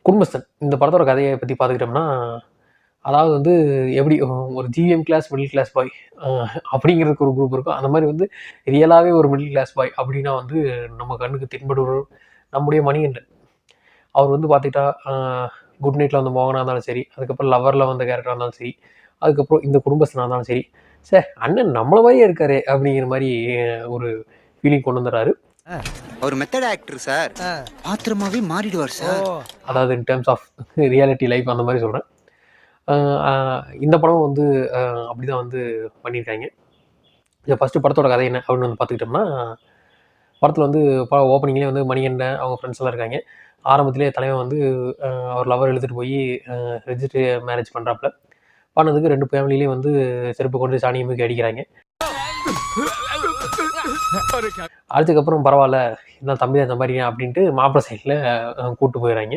குடும்பஸ்தன் இந்த படத்தோட கதையை பற்றி பார்த்துக்கிட்டோம்னா, அதாவது வந்து எப்படி ஒரு ஜிஎம் கிளாஸ் மிடில் கிளாஸ் பாய் அப்படிங்கிறதுக்கு ஒரு குரூப் இருக்கும். அந்த மாதிரி வந்து ரியலாகவே ஒரு மிடில் கிளாஸ் பாய் அப்படின்னா வந்து நம்ம கண்ணுக்கு தென்படுவர் நம்முடைய மணிகண்டன். அவர் வந்து பார்த்துக்கிட்டா குட் நைட்டில் வந்து மோகனாக இருந்தாலும் சரி, அதுக்கப்புறம் லவரில் வந்த கேரக்டராக இருந்தாலும் சரி, அதுக்கப்புறம் இந்த குடும்பஸ்தனாக இருந்தாலும் சரி, அண்ணன் நம்மள மாதிரியே இருக்காரு அப்படிங்கிற மாதிரி ஒரு ஃபீலிங் கொண்டு வந்துடுறாரு. ஒரு மெத்தட் ஆக்டர் சார், பாத்திரமாவே மாறிடுவார் சார். அதாவது in terms of reality life அந்த மாதிரி சொல்கிறேன். இந்த படம் வந்து அப்படிதான் வந்து பண்ணியிருக்காங்க. இந்த ஃபஸ்ட்டு படத்தோட கதை என்ன அப்படின்னு வந்து பார்த்துக்கிட்டோம்னா, படத்தில் வந்து ஓப்பனிங்லேயே வந்து மணிகண்டன் அவங்க ஃப்ரெண்ட்ஸ் எல்லாம் இருக்காங்க. ஆரம்பத்திலே தலைவன் வந்து அவர் லவர் இழுத்துட்டு போய் ரெஜிஸ்ட்ரி மேரேஜ் பண்ணுறாப்புல. பண்ணதுக்கு 2 ஃபேமிலியிலையும் வந்து செருப்பு கொண்டு சாணியை மூக்கி அடிக்கிறாங்க. அதுக்கப்புறம் பரவாயில்ல, இதான் தம்பி தான் சம்பாதிக்கிறேன் அப்படின்ட்டு மாப்பிள்ளை சைடில் கூப்பிட்டு போயிடறாங்க.